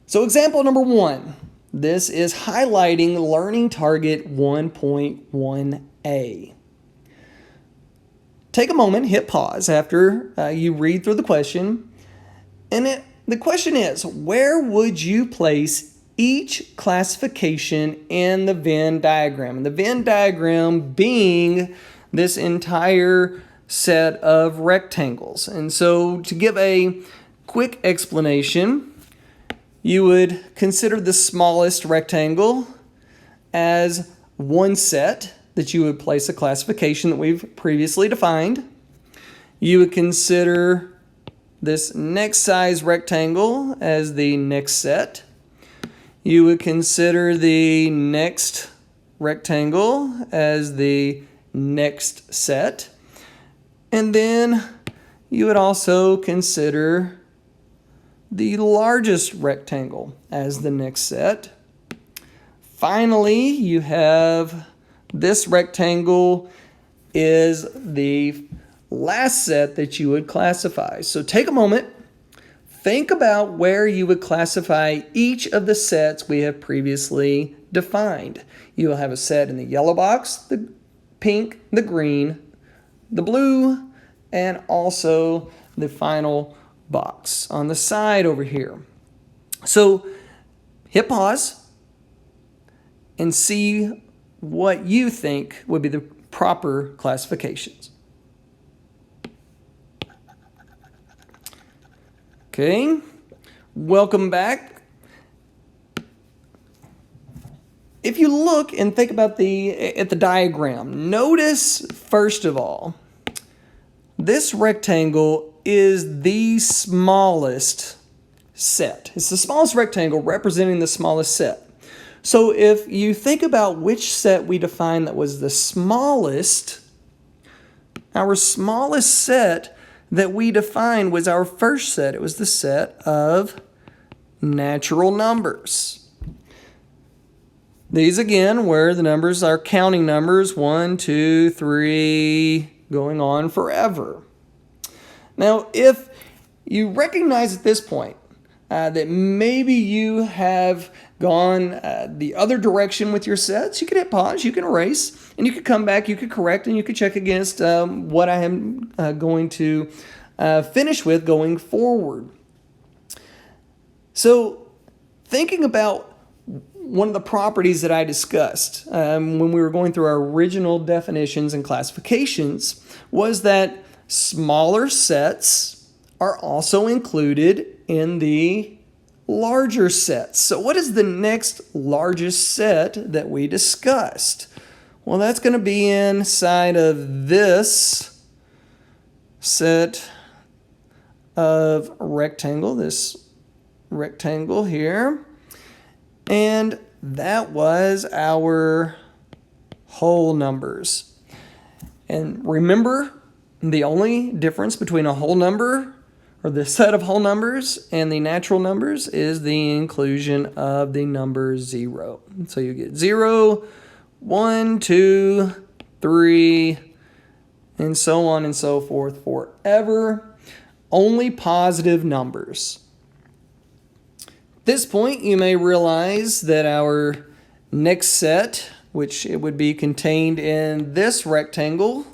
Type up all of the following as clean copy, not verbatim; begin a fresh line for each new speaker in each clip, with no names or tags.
So example number 1. This is highlighting learning target 1.1a. Take a moment, hit pause after you read through the question. And the question is, where would you place each classification in the Venn diagram? And the Venn diagram being this entire set of rectangles. And so to give a quick explanation, you would consider the smallest rectangle as one set that you would place a classification that we've previously defined. You would consider this next size rectangle as the next set. You would consider the next rectangle as the next set. And then you would also consider the largest rectangle as the next set. Finally, you have this rectangle is the last set that you would classify. So take a moment, think about where you would classify each of the sets we have previously defined. You will have a set in the yellow box, the pink, the green, the blue, and also the final box on the side over here. So hit pause and see what you think would be the proper classifications. Okay, welcome back. If you look and think about at the diagram, notice first of all, this rectangle is the smallest set. It's the smallest rectangle representing the smallest set. So if you think about which set we defined that was the smallest, our smallest set that we defined was our first set. It was the set of natural numbers. These again where the numbers are counting numbers, 1, 2, 3, going on forever. Now, if you recognize at this point that maybe you have gone the other direction with your sets, you can hit pause, you can erase, and you could come back, you could correct, and you could check against what I am going to finish with going forward. So thinking about one of the properties that I discussed when we were going through our original definitions and classifications was that smaller sets are also included in the larger sets. So what is the next largest set that we discussed? Well, that's going to be inside of this set of rectangle, this rectangle here. And that was our whole numbers. And remember, the only difference between a whole number or the set of whole numbers and the natural numbers is the inclusion of the number 0. So you get 0, 1, 2, 3, and so on and so forth forever. Only positive numbers. At this point, you may realize that our next set, which it would be contained in this rectangle,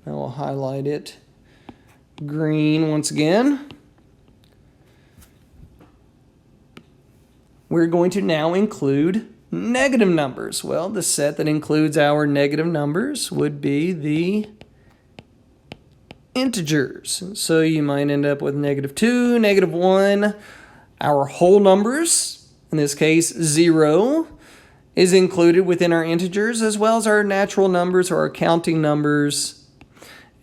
I will highlight it green once again. We're going to now include negative numbers. Well, the set that includes our negative numbers would be the integers. So you might end up with -2, -1. Our whole numbers, in this case 0, is included within our integers, as well as our natural numbers or our counting numbers.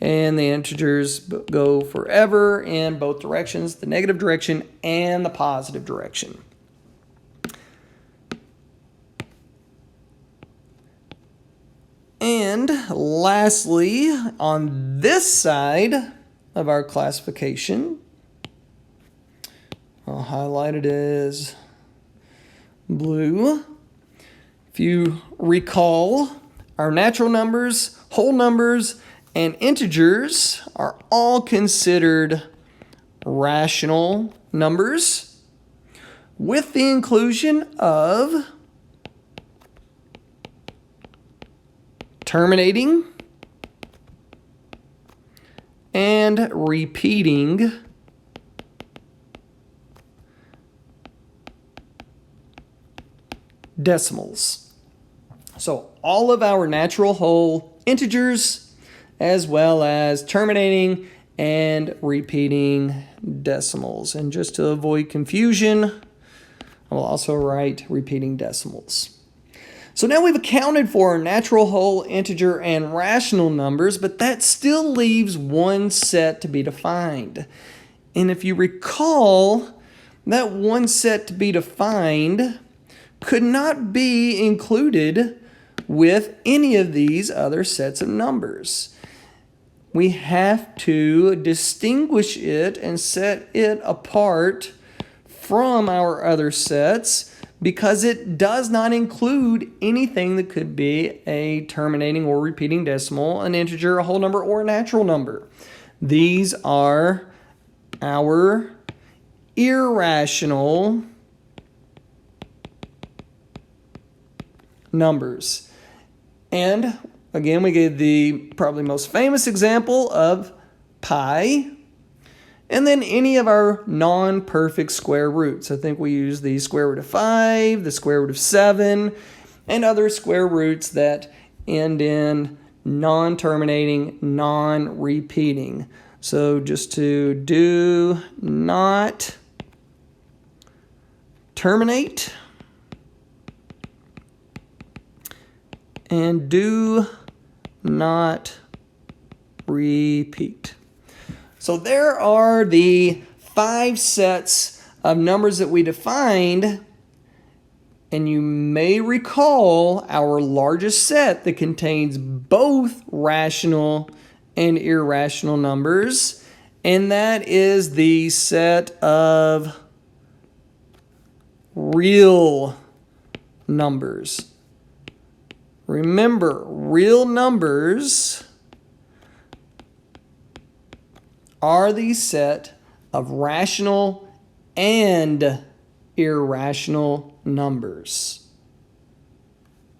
And the integers go forever in both directions, the negative direction and the positive direction. And lastly, on this side of our classification, I'll highlight it as blue. If you recall, our natural numbers, whole numbers, and integers are all considered rational numbers with the inclusion of terminating and repeating decimals. So all of our natural whole integers, as well as terminating and repeating decimals. And just to avoid confusion, I will also write repeating decimals. So now we've accounted for natural whole, integer, and rational numbers, but that still leaves one set to be defined. And if you recall, that one set to be defined could not be included with any of these other sets of numbers. We have to distinguish it and set it apart from our other sets because it does not include anything that could be a terminating or repeating decimal, an integer, a whole number, or a natural number. These are our irrational numbers. And again, we gave the probably most famous example of pi, and then any of our non-perfect square roots. I think we use the square root of 5, the square root of 7, and other square roots that end in non-terminating, non-repeating. So just to do not terminate and do not repeat. So there are the 5 sets of numbers that we defined, and you may recall our largest set that contains both rational and irrational numbers, and that is the set of real numbers. Remember, real numbers are the set of rational and irrational numbers.